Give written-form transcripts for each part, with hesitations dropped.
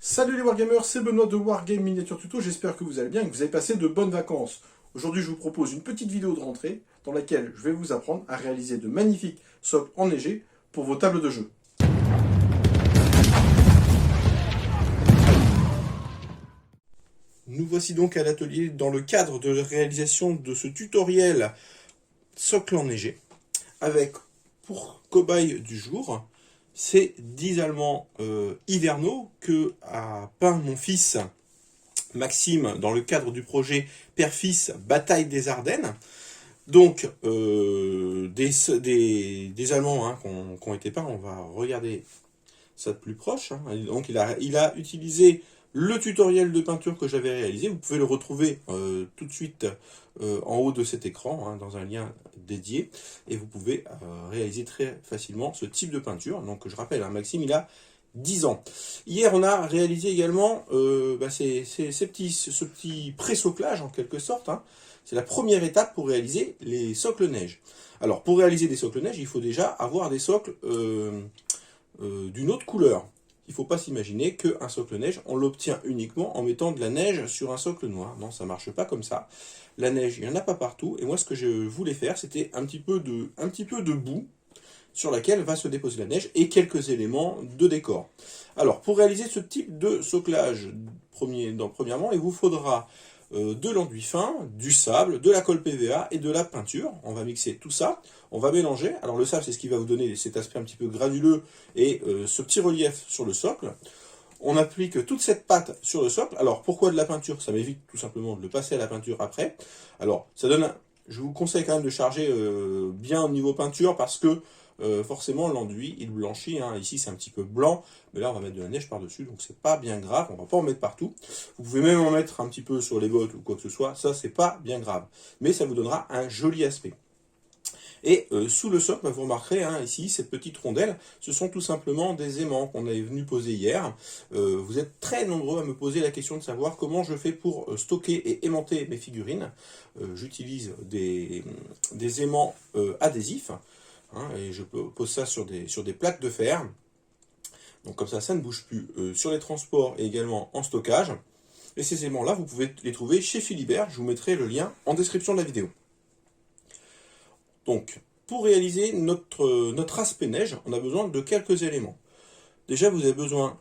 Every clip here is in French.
Salut les Wargamers, c'est Benoît de Wargame Miniature Tuto, j'espère que vous allez bien et que vous avez passé de bonnes vacances. Aujourd'hui je vous propose une petite vidéo de rentrée dans laquelle je vais vous apprendre à réaliser de magnifiques socles enneigés pour vos tables de jeu. Nous voici donc à l'atelier dans le cadre de la réalisation de ce tutoriel socle enneigé avec pour cobaye du jour ces 10 Allemands hivernaux que a peint mon fils Maxime dans le cadre du projet Père-Fils Bataille des Ardennes. Donc des Allemands qui ont été peints, on va regarder ça de plus proche. Donc il a utilisé le tutoriel de peinture que j'avais réalisé. Vous pouvez le retrouver tout de suite en haut de cet écran, dans un lien dédié. Et vous pouvez réaliser très facilement ce type de peinture. Donc je rappelle, Maxime, il a 10 ans. Hier, on a réalisé également ce petit pré-soclage, en quelque sorte. C'est la première étape pour réaliser les socles neige. Alors, pour réaliser des socles neige, il faut déjà avoir des socles d'une autre couleur. Il ne faut pas s'imaginer qu'un socle neige, on l'obtient uniquement en mettant de la neige sur un socle noir. Non, ça ne marche pas comme ça. La neige, il n'y en a pas partout. Et moi, ce que je voulais faire, c'était un petit peu de boue sur laquelle va se déposer la neige et quelques éléments de décor. Alors, pour réaliser ce type de soclage, premièrement, il vous faudra de l'enduit fin, du sable, de la colle PVA et de la peinture. On va mixer tout ça, on va mélanger. Alors le sable, c'est ce qui va vous donner cet aspect un petit peu granuleux et ce petit relief sur le socle. On applique toute cette pâte sur le socle. Alors pourquoi de la peinture? Ça m'évite tout simplement de le passer à la peinture après. Alors ça donne, je vous conseille quand même de charger bien au niveau peinture parce que forcément l'enduit il blanchit, ici c'est un petit peu blanc, mais là on va mettre de la neige par dessus, donc c'est pas bien grave, on va pas en mettre partout. Vous pouvez même en mettre un petit peu sur les bottes ou quoi que ce soit, ça c'est pas bien grave, mais ça vous donnera un joli aspect. Et sous le socle, vous remarquerez ici cette petite rondelle, ce sont tout simplement des aimants qu'on est venu poser hier. Vous êtes très nombreux à me poser la question de savoir comment je fais pour stocker et aimanter mes figurines. J'utilise des aimants adhésifs. Et je pose ça sur des plaques de fer. Donc comme ça ne bouge plus sur les transports et également en stockage. Et ces aimants-là, vous pouvez les trouver chez Philibert. Je vous mettrai le lien en description de la vidéo. Donc, pour réaliser notre aspect neige, on a besoin de quelques éléments. Déjà, vous avez besoin,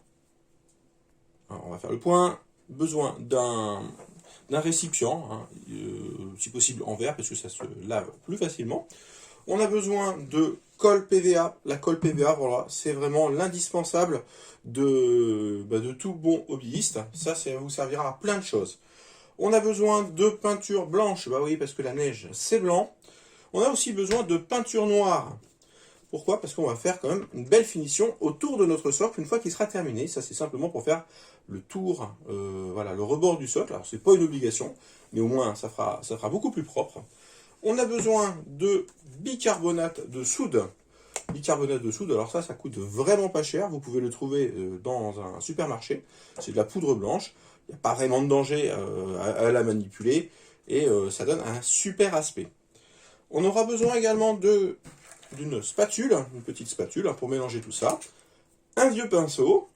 alors on va faire le point, besoin d'un récipient, si possible en verre, parce que ça se lave plus facilement. On a besoin de colle PVA. La colle PVA, voilà, c'est vraiment l'indispensable de tout bon hobbyiste. Ça vous servira à plein de choses. On a besoin de peinture blanche, oui, parce que la neige, c'est blanc. On a aussi besoin de peinture noire. Pourquoi? Parce qu'on va faire quand même une belle finition autour de notre socle une fois qu'il sera terminé. Ça, c'est simplement pour faire le tour, le rebord du socle. Alors, c'est pas une obligation, mais au moins, ça fera beaucoup plus propre. On a besoin de bicarbonate de soude. Bicarbonate de soude, alors ça coûte vraiment pas cher. Vous pouvez le trouver dans un supermarché. C'est de la poudre blanche. Il n'y a pas vraiment de danger à la manipuler. Et ça donne un super aspect. On aura besoin également d'une spatule, une petite spatule pour mélanger tout ça. Un vieux pinceau.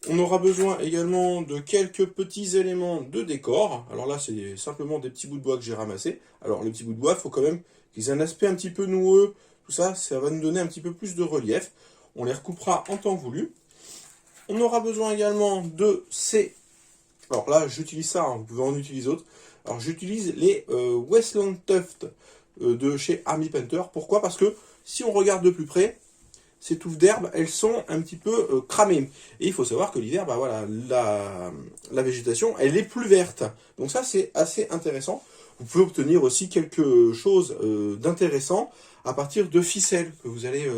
On aura besoin également de quelques petits éléments de décor. Alors là, c'est simplement des petits bouts de bois que j'ai ramassés. Alors les petits bouts de bois, il faut quand même qu'ils aient un aspect un petit peu noueux. Tout ça, ça va nous donner un petit peu plus de relief. On les recoupera en temps voulu. On aura besoin également de ces... Alors là, j'utilise ça, vous pouvez en utiliser d'autres. Alors j'utilise les Westland Tuft de chez Army Painter. Pourquoi? Parce que si on regarde de plus près, ces touffes d'herbe, elles sont un petit peu cramées. Et il faut savoir que l'hiver, la végétation, elle est plus verte. Donc ça, c'est assez intéressant. Vous pouvez obtenir aussi quelque chose d'intéressant à partir de ficelles. Que vous allez,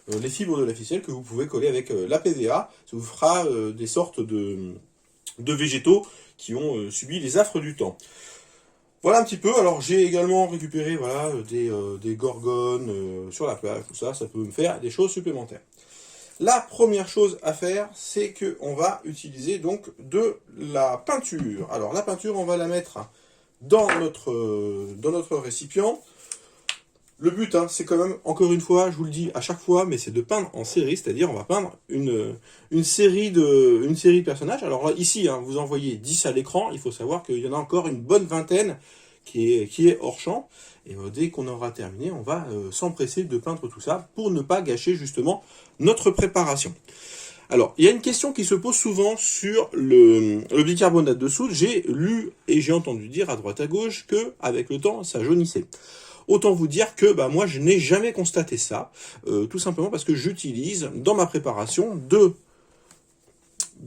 les fibres de la ficelle que vous pouvez coller avec la PVA. Ça vous fera des sortes de végétaux qui ont subi les affres du temps. Voilà un petit peu. Alors j'ai également récupéré des gorgones sur la plage, tout ça, ça peut me faire des choses supplémentaires. La première chose à faire, c'est qu'on va utiliser donc de la peinture. Alors la peinture, on va la mettre dans notre récipient. Le but, hein, c'est quand même, encore une fois, je vous le dis à chaque fois, mais c'est de peindre en série, c'est-à-dire on va peindre une série de personnages. Alors là, ici, hein, vous en voyez 10 à l'écran, il faut savoir qu'il y en a encore une bonne vingtaine qui est hors champ. Et dès qu'on aura terminé, on va s'empresser de peindre tout ça pour ne pas gâcher justement notre préparation. Alors, il y a une question qui se pose souvent sur le bicarbonate de soude. J'ai lu et j'ai entendu dire à droite à gauche que avec le temps, ça jaunissait. Autant vous dire que moi, je n'ai jamais constaté ça, tout simplement parce que j'utilise dans ma préparation de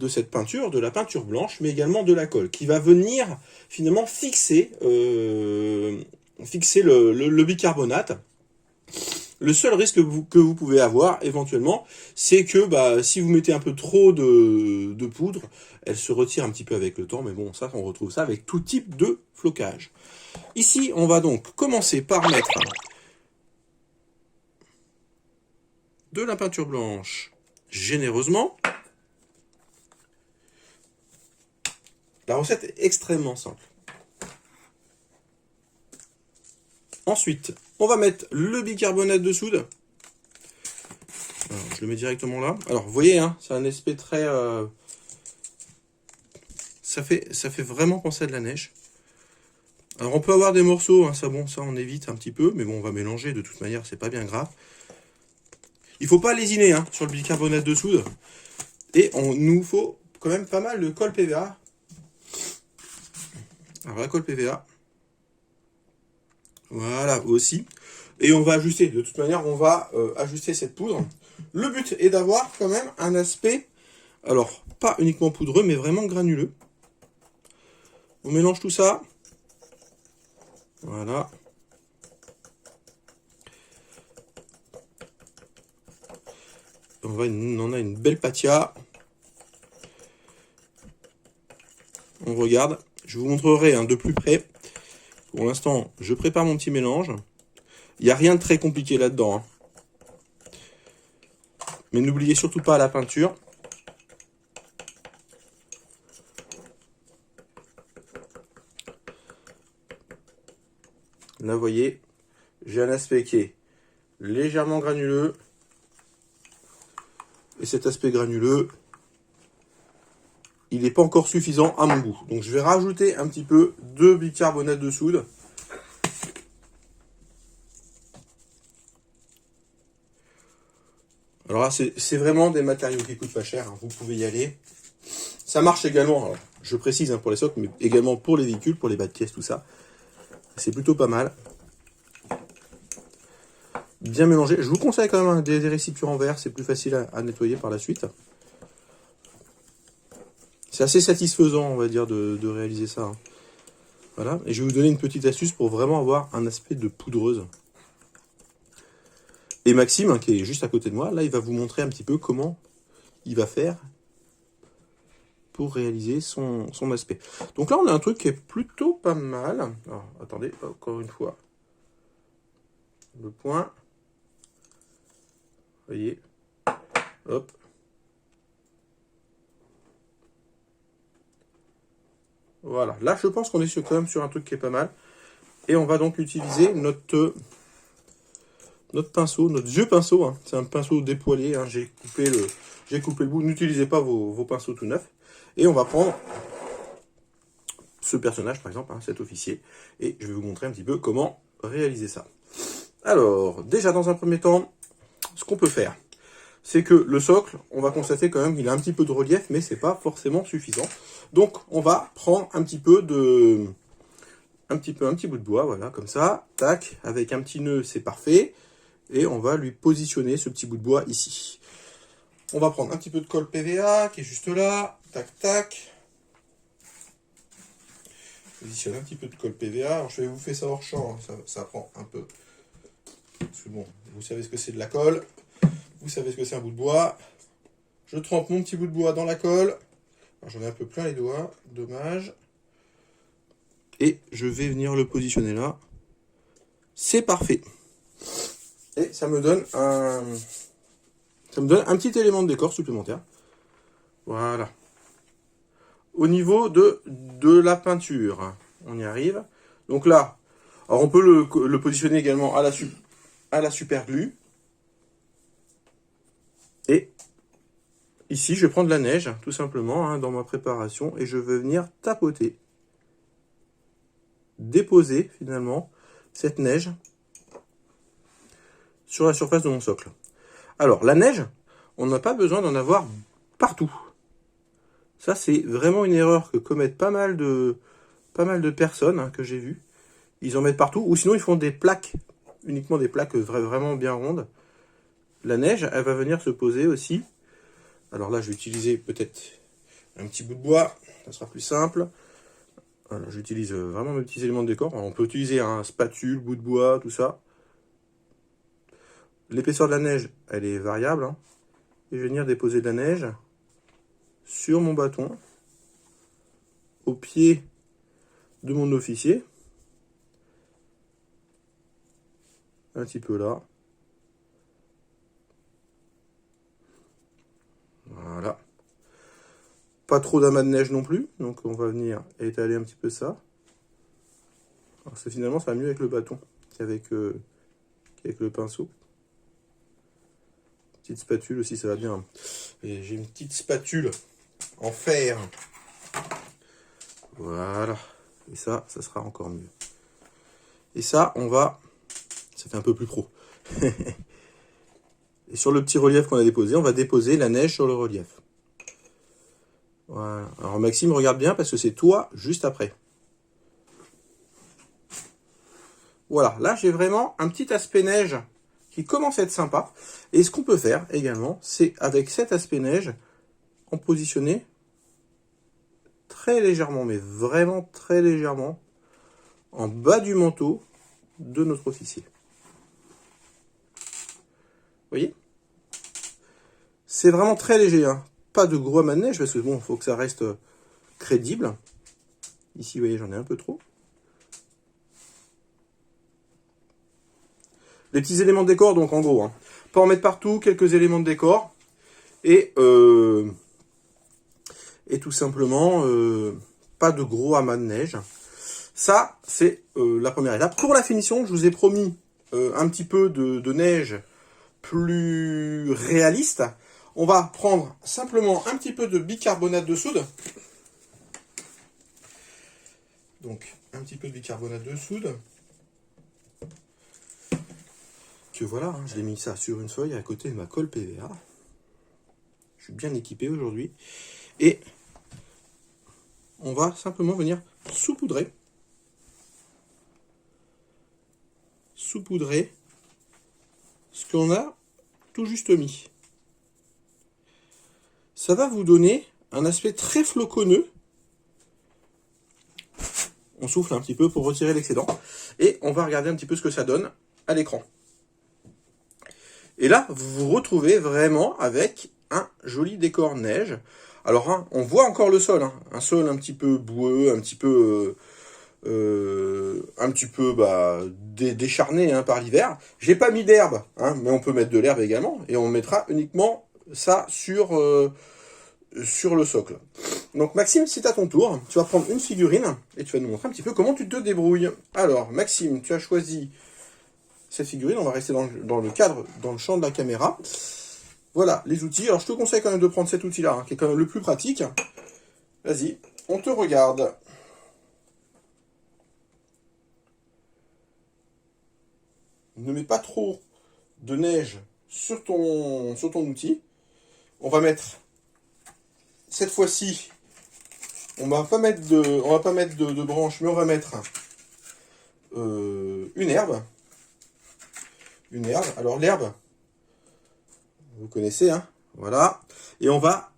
cette peinture, de la peinture blanche, mais également de la colle, qui va venir finalement fixer le bicarbonate. Le seul risque que vous pouvez avoir éventuellement, c'est que si vous mettez un peu trop de poudre, elle se retire un petit peu avec le temps, mais bon, ça, on retrouve ça avec tout type de flocage. Ici, on va donc commencer par mettre de la peinture blanche généreusement. La recette est extrêmement simple. Ensuite, on va mettre le bicarbonate de soude. Alors, je le mets directement là. Alors, vous voyez, hein, c'est un aspect très... ça fait vraiment penser à de la neige. Alors, on peut avoir des morceaux, hein, ça on évite un petit peu, mais bon, on va mélanger de toute manière, c'est pas bien grave. Il faut pas lésiner hein, sur le bicarbonate de soude. Et nous faut quand même pas mal de colle PVA. Alors, la colle PVA. Voilà, aussi. Et on va ajuster. De toute manière, on va ajuster cette poudre. Le but est d'avoir quand même un aspect, alors, pas uniquement poudreux, mais vraiment granuleux. On mélange tout ça. Voilà. On en a une belle patia. On regarde. Je vous montrerai de plus près. Pour l'instant, je prépare mon petit mélange. Il n'y a rien de très compliqué là-dedans. Hein. Mais n'oubliez surtout pas la peinture. Là, vous voyez, j'ai un aspect qui est légèrement granuleux. Et cet aspect granuleux, il n'est pas encore suffisant à mon goût. Donc, je vais rajouter un petit peu de bicarbonate de soude. Alors là, c'est vraiment des matériaux qui coûtent pas cher. Hein. Vous pouvez y aller. Ça marche également, alors, je précise pour les socles, mais également pour les véhicules, pour les bas de pièces, tout ça. C'est plutôt pas mal. Bien mélangé. Je vous conseille quand même des récipients en verre, c'est plus facile à nettoyer par la suite. C'est assez satisfaisant, on va dire, de réaliser ça. Hein. Voilà. Et je vais vous donner une petite astuce pour vraiment avoir un aspect de poudreuse. Et Maxime, qui est juste à côté de moi, là, il va vous montrer un petit peu comment il va faire pour réaliser son aspect. Donc là, on a un truc qui est plutôt pas mal. Alors, attendez, encore une fois. Le point. Vous voyez. Hop. Voilà. Là, je pense qu'on est quand même sur un truc qui est pas mal. Et on va donc utiliser notre pinceau, notre vieux pinceau. Hein. C'est un pinceau dépoilé. Hein. J'ai coupé le bout. N'utilisez pas vos pinceaux tout neufs. Et on va prendre ce personnage, par exemple, hein, cet officier. Et je vais vous montrer un petit peu comment réaliser ça. Alors, déjà, dans un premier temps, ce qu'on peut faire, c'est que le socle, on va constater quand même qu'il a un petit peu de relief, mais c'est pas forcément suffisant. Donc, on va prendre un petit bout de bois, voilà, comme ça, tac, avec un petit nœud, c'est parfait. Et on va lui positionner ce petit bout de bois ici. On va prendre un petit peu de colle PVA, qui est juste là, tac, tac. Positionne un petit peu de colle PVA. Alors, je vais vous faire ça hors champ, hein. Ça prend un peu. Parce que bon, vous savez ce que c'est de la colle. Vous savez ce que c'est un bout de bois. Je trempe mon petit bout de bois dans la colle. J'en ai un peu plein les doigts, dommage. Et je vais venir le positionner là. C'est parfait. Et ça me donne un petit élément de décor supplémentaire. Voilà. Au niveau de la peinture, on y arrive. Donc là, alors on peut le positionner également à la à la super glue. Et ici, je vais prendre la neige, tout simplement, hein, dans ma préparation, et je vais venir tapoter, déposer finalement cette neige sur la surface de mon socle. Alors, la neige, on n'a pas besoin d'en avoir partout. Ça, c'est vraiment une erreur que commettent pas mal de personnes, hein, que j'ai vues. Ils en mettent partout, ou sinon ils font des plaques, uniquement des plaques vraiment bien rondes. La neige, elle va venir se poser aussi. Alors là, je vais utiliser peut-être un petit bout de bois, ça sera plus simple. Voilà, j'utilise vraiment mes petits éléments de décor. Alors, on peut utiliser un spatule, bout de bois, tout ça. L'épaisseur de la neige, elle est variable, hein. Et je vais venir déposer de la neige sur mon bâton, au pied de mon officier. Un petit peu là. Voilà. Pas trop d'amas de neige non plus, donc on va venir étaler un petit peu ça. Alors finalement, ça va mieux avec le bâton qu'avec le pinceau. Petite spatule aussi, ça va bien. Et j'ai une petite spatule en fer. Voilà. Et ça sera encore mieux. Et ça, ça fait un peu plus pro. Et sur le petit relief qu'on a déposé, on va déposer la neige sur le relief. Voilà. Alors Maxime, regarde bien parce que c'est toi juste après. Voilà, là j'ai vraiment un petit aspect neige qui commence à être sympa. Et ce qu'on peut faire également, c'est avec cet aspect neige, en positionner très légèrement, mais vraiment très légèrement, en bas du manteau de notre officier. Vous voyez? C'est vraiment très léger, hein. Pas de gros amas de neige, parce que bon, il faut que ça reste crédible. Ici, vous voyez, j'en ai un peu trop. Les petits éléments de décor, donc en gros, hein, pas en mettre partout, quelques éléments de décor. Et tout simplement, pas de gros amas de neige. Ça, c'est la première étape. Pour la finition, je vous ai promis un petit peu de neige plus réaliste. On va prendre simplement un petit peu de bicarbonate de soude. Donc, un petit peu de bicarbonate de soude. Que voilà, hein, je l'ai mis ça sur une feuille à côté de ma colle PVA. Je suis bien équipé aujourd'hui. Et on va simplement venir saupoudrer ce qu'on a tout juste mis. Ça va vous donner un aspect très floconneux. On souffle un petit peu pour retirer l'excédent. Et on va regarder un petit peu ce que ça donne à l'écran. Et là, vous vous retrouvez vraiment avec un joli décor neige. Alors, hein, on voit encore le sol. Hein, un sol un petit peu boueux, un petit peu décharné, hein, par l'hiver. J'ai pas mis d'herbe, hein, mais on peut mettre de l'herbe également. Et on mettra uniquement ça sur le socle. Donc Maxime, c'est à ton tour. Tu vas prendre une figurine et tu vas nous montrer un petit peu comment tu te débrouilles. Alors Maxime, tu as choisi cette figurine. On va rester dans le cadre, dans le champ de la caméra. Voilà les outils. Alors je te conseille quand même de prendre cet outil-là, hein, qui est quand même le plus pratique. Vas-y, on te regarde. Ne mets pas trop de neige sur ton outil. On va mettre, cette fois-ci, on va pas mettre de branches, mais on va mettre une herbe. Une herbe. Alors l'herbe, vous connaissez, hein, voilà. Et on va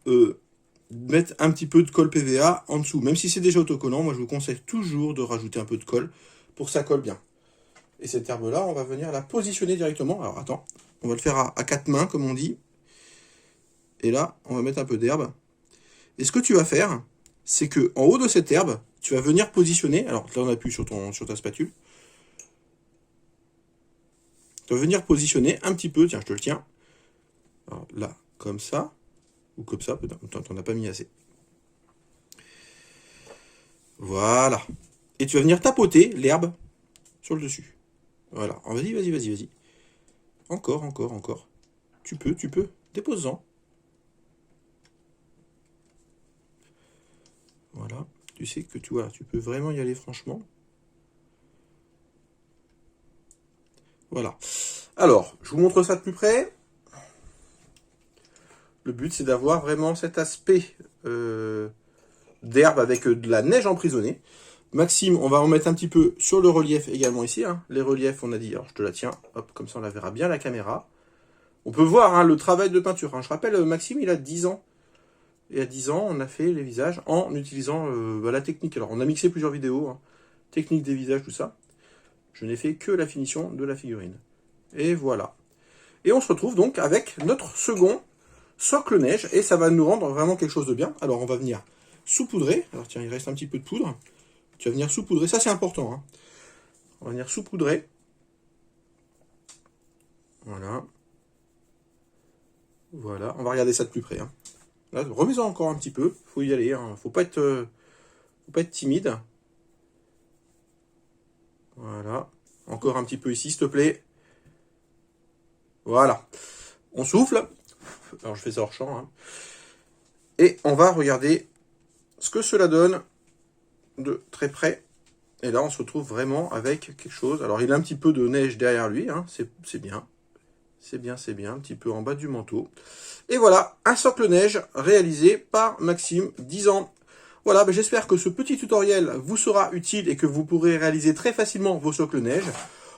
mettre un petit peu de colle PVA en dessous. Même si c'est déjà autocollant, moi je vous conseille toujours de rajouter un peu de colle pour que ça colle bien. Et cette herbe-là, on va venir la positionner directement. Alors attends, on va le faire à quatre mains, comme on dit. Et là, on va mettre un peu d'herbe. Et ce que tu vas faire, c'est que en haut de cette herbe, tu vas venir positionner. Alors là, on appuie sur ta spatule. Tu vas venir positionner un petit peu. Tiens, je te le tiens. Alors là, comme ça. Ou comme ça, peut-être. T'en as pas mis assez. Voilà. Et tu vas venir tapoter l'herbe sur le dessus. Voilà. Vas-y. Encore, encore, encore. Tu peux. Dépose-en. Voilà. Tu sais que tu peux vraiment y aller franchement. Voilà. Alors, je vous montre ça de plus près. Le but, c'est d'avoir vraiment cet aspect d'herbe avec de la neige emprisonnée. Maxime, on va remettre un petit peu sur le relief également ici. Hein. Les reliefs, on a dit, alors je te la tiens, hop, comme ça on la verra bien la caméra. On peut voir hein, le travail de peinture. Hein. Je rappelle, Maxime, il a 10 ans. Et à 10 ans, on a fait les visages en utilisant la technique. Alors, on a mixé plusieurs vidéos, hein. Technique des visages, tout ça. Je n'ai fait que la finition de la figurine. Et voilà. Et on se retrouve donc avec notre second socle neige. Et ça va nous rendre vraiment quelque chose de bien. Alors, on va venir saupoudrer. Alors, tiens, il reste un petit peu de poudre. Tu vas venir saupoudrer. Ça, c'est important. Hein. On va venir saupoudrer. Voilà. Voilà. On va regarder ça de plus près. Hein. Là, remets-en encore un petit peu. Faut y aller. Hein. Faut pas être timide. Voilà. Encore un petit peu ici, s'il te plaît. Voilà. On souffle. Alors, je fais ça hors champ. Hein. Et on va regarder ce que cela donne de très près. Et là, on se retrouve vraiment avec quelque chose. Alors, il a un petit peu de neige derrière lui. Hein. C'est bien. C'est bien. Un petit peu en bas du manteau. Et voilà, un socle neige réalisé par Maxime, 10 ans. Voilà, j'espère que ce petit tutoriel vous sera utile et que vous pourrez réaliser très facilement vos socles neige.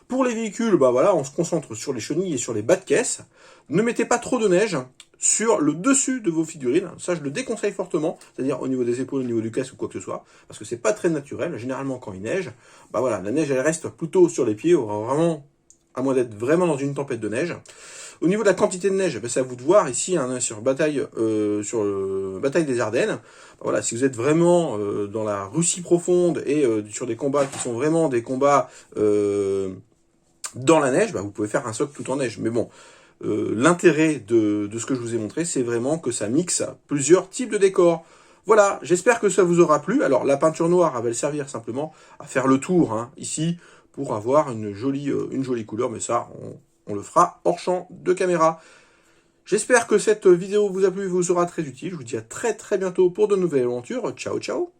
Pour les véhicules, on se concentre sur les chenilles et sur les bas de caisse. Ne mettez pas trop de neige sur le dessus de vos figurines. Ça, je le déconseille fortement, c'est-à-dire au niveau des épaules, au niveau du casque ou quoi que ce soit, parce que c'est pas très naturel. Généralement, quand il neige, la neige, elle reste plutôt sur les pieds, vraiment, à moins d'être vraiment dans une tempête de neige. Au niveau de la quantité de neige, c'est à vous de voir ici hein, sur Bataille des Ardennes. Voilà, si vous êtes vraiment dans la Russie profonde et sur des combats qui sont vraiment des combats dans la neige, vous pouvez faire un socle tout en neige. Mais bon, l'intérêt de ce que je vous ai montré, c'est vraiment que ça mixe plusieurs types de décors. Voilà, j'espère que ça vous aura plu. Alors la peinture noire, elle va servir simplement à faire le tour hein, ici pour avoir une jolie couleur, mais ça, on le fera hors champ de caméra. J'espère que cette vidéo vous a plu et vous sera très utile. Je vous dis à très bientôt pour de nouvelles aventures. Ciao, ciao.